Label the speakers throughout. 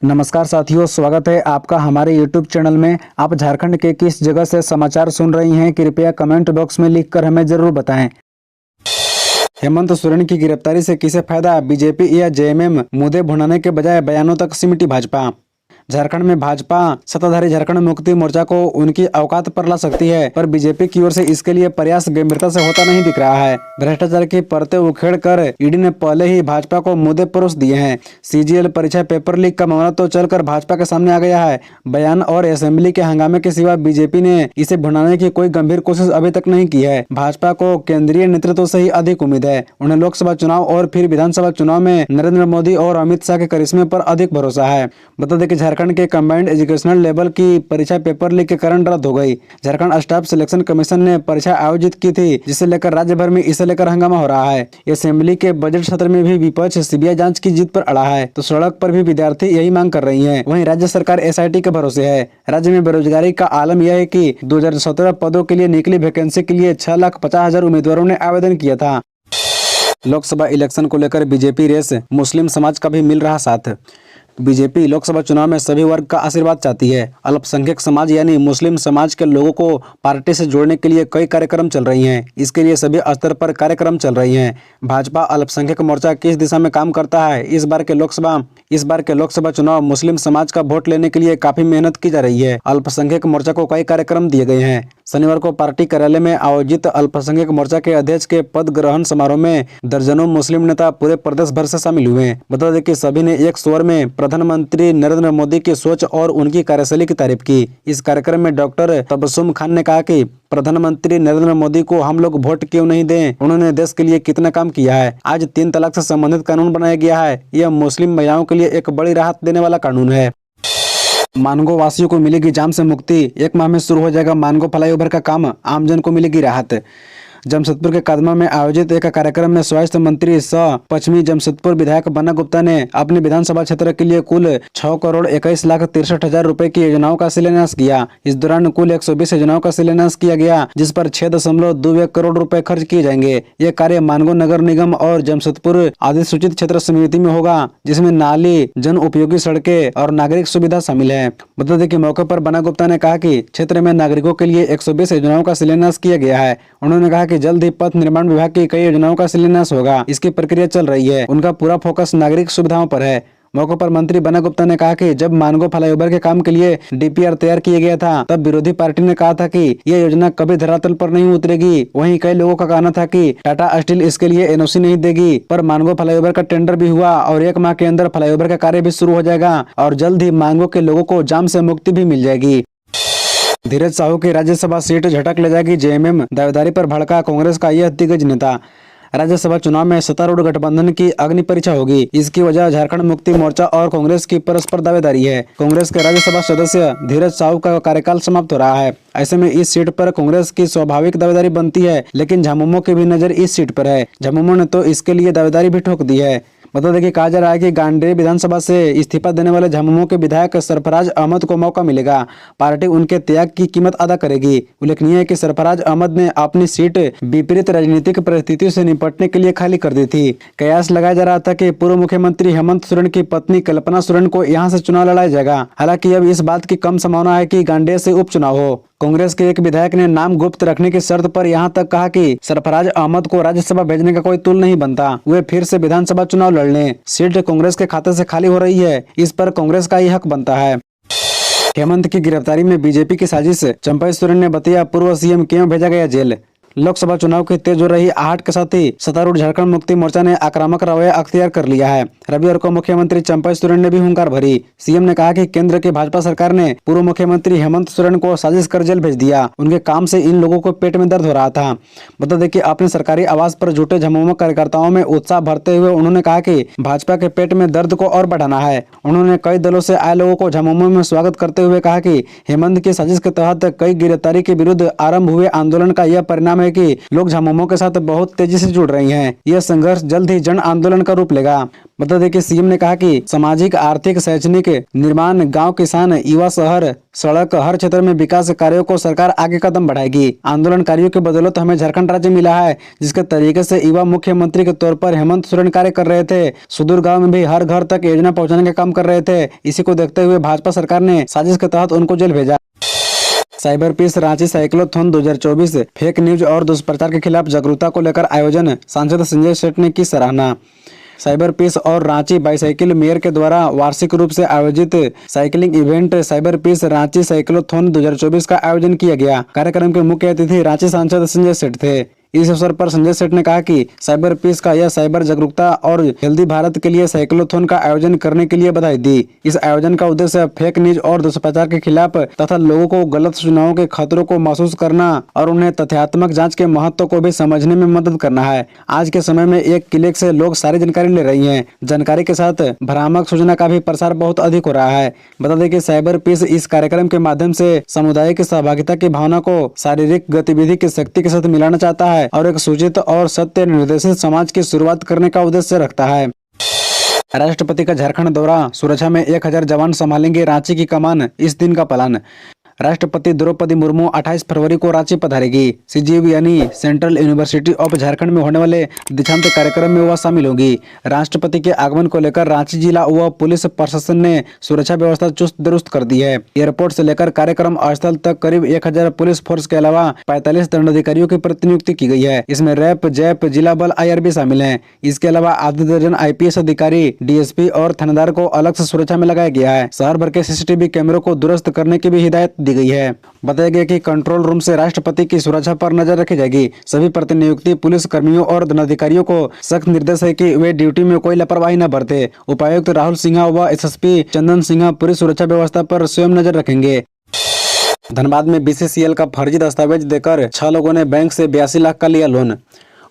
Speaker 1: नमस्कार साथियों, स्वागत है आपका हमारे YouTube चैनल में। आप झारखंड के किस जगह से समाचार सुन रही हैं, कृपया कमेंट बॉक्स में लिखकर हमें जरूर बताएं। हेमंत सोरेन की गिरफ्तारी से किसे फायदा? बीजेपी या जेएमएम? मुद्दे भुनाने के बजाय बयानों तक सिमटी भाजपा। झारखंड में भाजपा सत्ताधारी झारखंड मुक्ति मोर्चा को उनकी औकात पर ला सकती है, पर बीजेपी की ओर से इसके लिए प्रयास गंभीरता से होता नहीं दिख रहा है। भ्रष्टाचार की परतें उखेड़ कर ईडी ने पहले ही भाजपा को मुद्दे परोस दिए हैं। सीजीएल परीक्षा पेपर लीक का मामला तो चलकर भाजपा के सामने आ गया है। बयान और असेंबली के हंगामे के सिवा बीजेपी ने इसे भुनाने की कोई गंभीर कोशिश अभी तक नहीं की है। भाजपा को केंद्रीय नेतृत्व से ही अधिक उम्मीद है। उन्हें लोकसभा चुनाव और फिर विधानसभा चुनाव में नरेंद्र मोदी और अमित शाह के करिश्मे पर अधिक भरोसा है। बता दें कि झारखंड के कंबाइंड एजुकेशनल लेवल की परीक्षा पेपर लीक के कारण रद्द हो गई। झारखंड स्टाफ सिलेक्शन कमीशन ने परीक्षा आयोजित की थी, जिसे लेकर राज्य भर में इसे लेकर हंगामा हो रहा है। असेंबली के बजट सत्र में भी विपक्ष सीबीआई जांच की जिद पर अड़ा है, तो सड़क पर भी विद्यार्थी यही मांग कर रही हैं। वहीं राज्य सरकार एसआईटी के भरोसे है। राज्य में बेरोजगारी का आलम यह है कि 2017 पदों के लिए निकली वैकेंसी के लिए 6,50,000 उम्मीदवारों ने आवेदन किया था। लोकसभा इलेक्शन को लेकर बीजेपी रेस, मुस्लिम समाज का भी मिल रहा साथ। बीजेपी लोकसभा चुनाव में सभी वर्ग का आशीर्वाद चाहती है। अल्पसंख्यक समाज यानी मुस्लिम समाज के लोगों को पार्टी से जोड़ने के लिए कई कार्यक्रम चल रही हैं। इसके लिए सभी स्तर पर कार्यक्रम चल रही हैं। भाजपा अल्पसंख्यक मोर्चा किस दिशा में काम करता है? इस बार के लोकसभा चुनाव मुस्लिम समाज का वोट लेने के लिए काफी मेहनत की जा रही है। अल्पसंख्यक मोर्चा को कई कार्यक्रम दिए गए हैं। शनिवार को पार्टी कार्यालय में आयोजित अल्पसंख्यक मोर्चा के अध्यक्ष के पद ग्रहण समारोह में दर्जनों मुस्लिम नेता पूरे प्रदेश भर से शामिल हुए। बता दें कि सभी ने एक स्वर में प्रधानमंत्री नरेंद्र मोदी की सोच और उनकी कार्यशैली की तारीफ की। इस कार्यक्रम में डॉक्टर तबस्सुम खान ने कहा कि प्रधानमंत्री नरेंद्र मोदी को हम लोग वोट क्यों नहीं दें? उन्होंने देश के लिए कितना काम किया है। आज 3 तलाक से संबंधित कानून बनाया गया है। यह मुस्लिम महिलाओं के लिए एक बड़ी राहत देने वाला कानून है। मानगो वासियों को मिलेगी जाम से मुक्ति। 1 माह में शुरू हो जाएगा मानगो फ्लाईओवर का काम, आमजन को मिलेगी राहत। जमशेदपुर के कदमा में आयोजित एक कार्यक्रम में स्वास्थ्य मंत्री सह पश्चिमी जमशेदपुर विधायक बन्ना गुप्ता ने अपने विधानसभा क्षेत्र के लिए कुल 6,21,63,000 रुपए की योजनाओं का शिलान्यास किया। इस दौरान कुल 120 योजनाओं का शिलान्यास किया गया, जिस पर 6.21 करोड़ रुपए खर्च किए जाएंगे। ये कार्य मानगो नगर निगम और जमशेदपुर अधिसूचित क्षेत्र समिति में होगा, जिसमें नाली, जन उपयोगी सड़कें और नागरिक सुविधा शामिल है। बता दें कि मौके पर बन्ना गुप्ता ने कहा कि क्षेत्र में नागरिकों के लिए 120 योजनाओं का शिलान्यास किया गया है। उन्होंने कहा कि जल्द ही पथ निर्माण विभाग की कई योजनाओं का शिलान्यास होगा। इसकी प्रक्रिया चल रही है। उनका पूरा फोकस नागरिक सुविधाओं पर है। मौके पर मंत्री बन्ना गुप्ता ने कहा कि जब मानगो फ्लाईओवर के काम के लिए डीपीआर तैयार किया गया था, तब विरोधी पार्टी ने कहा था कि यह योजना कभी धरातल पर नहीं उतरेगी। वहीं कई लोगों का कहना था कि टाटा स्टील इसके लिए एनओसी नहीं देगी। पर मानगो फ्लाईओवर का टेंडर भी हुआ और 1 माह के अंदर फ्लाईओवर का कार्य भी शुरू हो जाएगा और जल्द ही मानगो के लोगों को जाम से मुक्ति भी मिल जाएगी। धीरज साहू की राज्यसभा सीट झटक ले जाएगी जेएमएम, दावेदारी पर भड़का कांग्रेस का यह दिग्गज नेता। राज्यसभा चुनाव में सत्तारूढ़ गठबंधन की अग्नि परीक्षा होगी। इसकी वजह झारखंड मुक्ति मोर्चा और कांग्रेस की परस्पर दावेदारी है। कांग्रेस के राज्यसभा सदस्य धीरज साहू का कार्यकाल समाप्त हो रहा है। ऐसे में इस सीट पर कांग्रेस की स्वाभाविक दावेदारी बनती है, लेकिन झामुमो की भी नजर इस सीट पर है। झामुमो ने तो इसके लिए दावेदारी भी ठोक दी है। बता दें कि कहा जा रहा है कि गांडेय विधानसभा से इस्तीफा देने वाले झामुमो के विधायक सरफराज अहमद को मौका मिलेगा। पार्टी उनके त्याग की कीमत अदा करेगी। उल्लेखनीय है कि सरफराज अहमद ने अपनी सीट विपरीत राजनीतिक परिस्थितियों से निपटने के लिए खाली कर दी थी। कयास लगाया जा रहा था कि पूर्व मुख्यमंत्री हेमंत सोरेन की पत्नी कल्पना सोरेन को यहां से चुनाव लड़ाया जाएगा। हालांकि अब इस बात की कम संभावना है कि गांडेय से उपचुनाव हो। कांग्रेस के एक विधायक ने नाम गुप्त रखने की शर्त पर यहां तक कहा कि सरफराज अहमद को राज्यसभा भेजने का कोई तुल नहीं बनता। वे फिर से विधानसभा चुनाव लड़ लें। सीट कांग्रेस के खाते से खाली हो रही है, इस पर कांग्रेस का ही हक बनता है। हेमंत की गिरफ्तारी में बीजेपी की साजिश, चंपई सोरेन ने बताया पूर्व सीएम क्यों भेजा गया जेल। लोकसभा चुनाव की तेज हो रही आहट के साथ ही सत्तारूढ़ झारखंड मुक्ति मोर्चा ने आक्रामक रवैया अख्तियार कर लिया है। रविवार को मुख्यमंत्री चंपई सोरेन ने भी हुंकार भरी। सीएम ने कहा कि केंद्र की भाजपा सरकार ने पूर्व मुख्यमंत्री हेमंत सोरेन को साजिश कर जेल भेज दिया। उनके काम से इन लोगों को पेट में दर्द हो रहा था। बता दें कि अपने सरकारी आवास पर जुटे झामुमो कार्यकर्ताओं में उत्साह भरते हुए उन्होंने कहा कि भाजपा के पेट में दर्द को और बढ़ाना है। उन्होंने कई दलों से आए लोगों को झामुमो में स्वागत करते हुए कहा कि हेमंत की साजिश के तहत कई गिरफ्तारी के विरुद्ध आरंभ हुए आंदोलन का यह परिणाम है कि लोग झामुमो के साथ बहुत तेजी से जुड़ रही हैं। यह संघर्ष जल्द ही जन आंदोलन का रूप लेगा। बता दें कि सीएम ने कहा कि सामाजिक, आर्थिक, शैक्षणिक, निर्माण, गांव, किसान, युवा, शहर, सड़क, हर क्षेत्र में विकास कार्यों को सरकार आगे कदम बढ़ाएगी। आंदोलनकारियों की बदौलत हमें झारखंड राज्य मिला है, जिसके तरीके से युवा मुख्यमंत्री के तौर पर हेमंत सोरेन कार्य कर रहे थे। सुदूर गांव में भी हर घर तक योजना पहुंचाने का काम कर रहे थे। इसी को देखते हुए भाजपा सरकार ने साजिश के तहत उनको जेल भेजा। Cyber peace Ranchi cyclothon 2024 fake news और दुष्प्रचार के खिलाफ जागरूकता को लेकर आयोजन, सांसद संजय सेठ ने की सराहना। साइबर पीस और रांची बाईसाइकिल मेयर के द्वारा वार्षिक रूप से आयोजित cycling event cyber peace Ranchi cyclothon 2024 का आयोजन किया गया। कार्यक्रम के मुख्य अतिथि रांची सांसद संजय सेठ थे। इस अवसर पर संजय सेठ ने कहा कि साइबर पीस का यह साइबर जागरूकता और हेल्दी भारत के लिए साइक्लोथॉन का आयोजन करने के लिए बधाई दी। इस आयोजन का उद्देश्य फेक न्यूज और दुष्प्रचार के खिलाफ तथा लोगों को गलत सूचनाओं के खतरों को महसूस करना और उन्हें तथ्यात्मक जांच के महत्व को भी समझने में मदद करना है। आज के समय में एक क्लिक से लोग सारी जानकारी ले रही है। जानकारी के साथ भ्रामक सूचना का भी प्रसार बहुत अधिक हो रहा है। बता दें कि साइबर पीस इस कार्यक्रम के माध्यम से समुदाय की सहभागिता की भावना को शारीरिक गतिविधि की शक्ति के साथ मिलाना चाहता है और एक सूचित और सत्य निर्देशित समाज की शुरुआत करने का उद्देश्य रखता है। राष्ट्रपति का झारखंड दौरा, सुरक्षा में 1000 जवान संभालेंगे रांची की कमान, इस दिन का प्लान। राष्ट्रपति द्रौपदी मुर्मू 28 फरवरी को रांची पधारेगी। सीजीयू यानी सेंट्रल यूनिवर्सिटी ऑफ झारखंड में होने वाले दीक्षांत कार्यक्रम में वह शामिल होगी। राष्ट्रपति के आगमन को लेकर रांची जिला व पुलिस प्रशासन ने सुरक्षा व्यवस्था चुस्त दुरुस्त कर दी है। एयरपोर्ट से लेकर कार्यक्रम स्थल तक करीब 1000 पुलिस फोर्स के अलावा 45 दंडाधिकारियों की प्रतिनियुक्ति की गई है। इसमें रैप, जैप, जिला बल, IRB शामिल है। इसके अलावा आधे दर्जन IPS अधिकारी, DSP और थानेदार को अलग से सुरक्षा में लगाया गया है। शहर भर के CCTV कैमरों को दुरुस्त करने की भी हिदायत दी गई है। बताया गया कि कंट्रोल रूम से राष्ट्रपति की सुरक्षा पर नजर रखी जाएगी। सभी प्रतिनियुक्ति पुलिस कर्मियों और दंडाधिकारियों को सख्त निर्देश है कि वे ड्यूटी में कोई लापरवाही न बरते। उपायुक्त राहुल सिन्हा व SSP चंदन सिन्हा पूरी सुरक्षा व्यवस्था पर स्वयं नजर रखेंगे। धनबाद में BCCL का फर्जी दस्तावेज देकर 6 लोगों ने बैंक से 82 लाख का लिया लोन।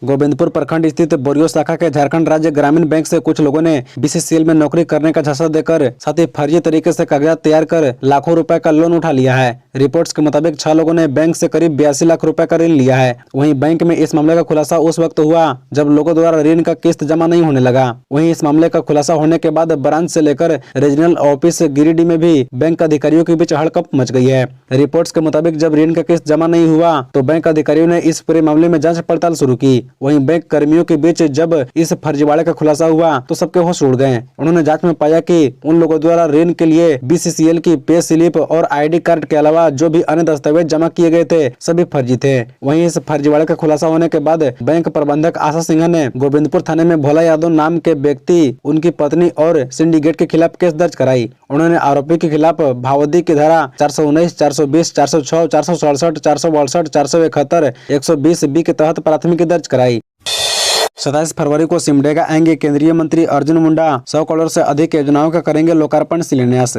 Speaker 1: गोविंदपुर प्रखंड स्थित बोरियो शाखा के झारखंड राज्य ग्रामीण बैंक से कुछ लोगों ने BCCL में नौकरी करने का झांसा देकर साथ ही फर्जी तरीके से कागजात तैयार कर लाखों रुपए का लोन उठा लिया है। रिपोर्ट्स के मुताबिक 6 लोगों ने बैंक से करीब 82 लाख रुपए का ऋण लिया है। वहीं बैंक में इस मामले का खुलासा उस वक्त हुआ जब लोगों द्वारा ऋण का किस्त जमा नहीं होने लगा। वहीं इस मामले का खुलासा होने के बाद ब्रांच से लेकर रीजनल ऑफिस गिरिडीह में भी बैंक अधिकारियों के बीच हड़कंप मच गई है। रिपोर्ट्स के मुताबिक जब ऋण का किस्त जमा नहीं हुआ तो बैंक अधिकारियों ने इस पूरे मामले में जांच पड़ताल शुरू की। वहीं बैंक कर्मियों के बीच जब इस फर्जीवाड़े का खुलासा हुआ तो सबके होश उड़ गए। उन्होंने जांच में पाया कि उन लोगों द्वारा ऋण के लिए BCCL की पे स्लिप और ID कार्ड के अलावा जो भी अन्य दस्तावेज जमा किए गए थे सभी फर्जी थे। वहीं इस फर्जीवाड़े का खुलासा होने के बाद बैंक प्रबंधक आशा सिन्हा ने गोविंदपुर थाने में भोला यादव नाम के व्यक्ति, उनकी पत्नी और सिंडिकेट के खिलाफ केस दर्ज कराई। उन्होंने आरोपी के खिलाफ भावदी की धारा 419, 420, 406, 467, 462, 471, 120B के तहत प्राथमिकी दर्ज कराई। 27 फरवरी को सिमडेगा आएंगे केंद्रीय मंत्री अर्जुन मुंडा। 100 करोड़ से अधिक योजनाओं का करेंगे लोकार्पण, शिलान्यास।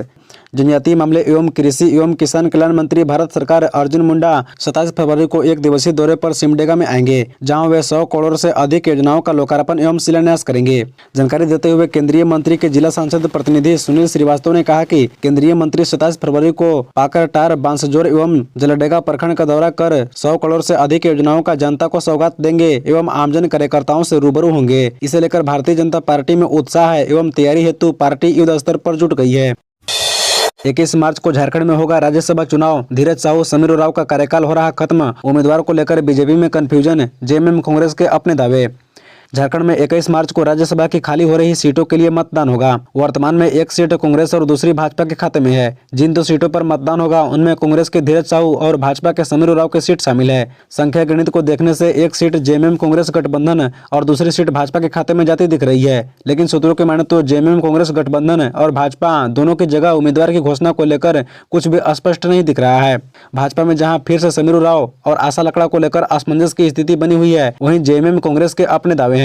Speaker 1: जनजातीय मामले एवं कृषि एवं किसान कल्याण मंत्री भारत सरकार अर्जुन मुंडा 27 फरवरी को एक दिवसीय दौरे पर सिमडेगा में आएंगे, जहां वे 100 करोड़ से अधिक योजनाओं का लोकार्पण एवं शिलान्यास करेंगे। जानकारी देते हुए केंद्रीय मंत्री के जिला सांसद प्रतिनिधि सुनील श्रीवास्तव ने कहा कि केंद्रीय मंत्री 27 फरवरी को पाकरटार, बांसजोर एवं जलडेगा प्रखंड का दौरा कर 100 करोड़ से अधिक योजनाओं का जनता को सौगात देंगे एवं आमजन कार्यकर्ताओं से रूबरू होंगे। इसे लेकर भारतीय जनता पार्टी में उत्साह है एवं तैयारी हेतु पार्टी युद्ध स्तर पर जुट गई है। 21 मार्च को झारखंड में होगा राज्यसभा चुनाव। धीरज साहू, समीर राव का कार्यकाल हो रहा खत्म। उम्मीदवार को लेकर बीजेपी में कंफ्यूजन, JMM कांग्रेस के अपने दावे। झारखंड में 21 मार्च को राज्यसभा की खाली हो रही सीटों के लिए मतदान होगा। वर्तमान में एक सीट कांग्रेस और दूसरी भाजपा के खाते में है। जिन 2 सीटों पर मतदान होगा उनमें कांग्रेस के धीरज साहू और भाजपा के समीर राव की सीट शामिल है। संख्या गणित को देखने से एक सीट JMM कांग्रेस गठबंधन और दूसरी सीट भाजपा के खाते में जाती दिख रही है, लेकिन सूत्रों के माने तो JMM कांग्रेस गठबंधन और भाजपा दोनों की जगह उम्मीदवार की घोषणा को लेकर कुछ भी स्पष्ट नहीं दिख रहा है। भाजपा में जहाँ फिर से समीर राव और आशा लकड़ा को लेकर असमंजस की स्थिति बनी हुई है, वहीं JMM कांग्रेस के अपने दावे हैं।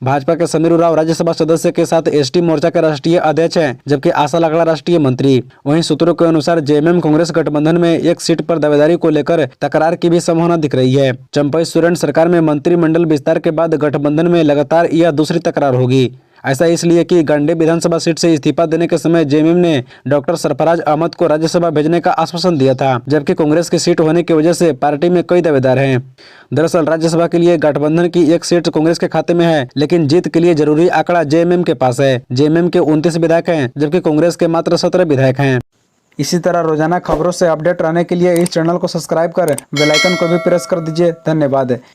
Speaker 1: भाजपा के समीर राव राज्यसभा सदस्य के साथ ST मोर्चा के राष्ट्रीय अध्यक्ष हैं, जबकि आशा लकड़ा राष्ट्रीय मंत्री। वहीं सूत्रों के अनुसार JMM कांग्रेस गठबंधन में एक सीट पर दावेदारी को लेकर तकरार की भी संभावना दिख रही है। चंपई सोरेन सरकार में मंत्रिमंडल विस्तार के बाद गठबंधन में लगातार यह दूसरी तकरार होगी। ऐसा इसलिए कि गंडे विधानसभा सीट से इस्तीफा देने के समय जेएमएम ने डॉक्टर सरफराज अहमद को राज्यसभा भेजने का आश्वासन दिया था, जबकि कांग्रेस की सीट होने की वजह से पार्टी में कई दावेदार हैं। दरअसल राज्यसभा के लिए गठबंधन की एक सीट कांग्रेस के खाते में है, लेकिन जीत के लिए जरूरी आंकड़ा जेएमएम के पास है। जेएमएम के 29 विधायक हैं, जबकि कांग्रेस के मात्र 17 विधायक हैं। इसी तरह रोजाना खबरों से अपडेट रहने के लिए इस चैनल को सब्सक्राइब कर बेल आइकन को भी प्रेस कर दीजिए। धन्यवाद।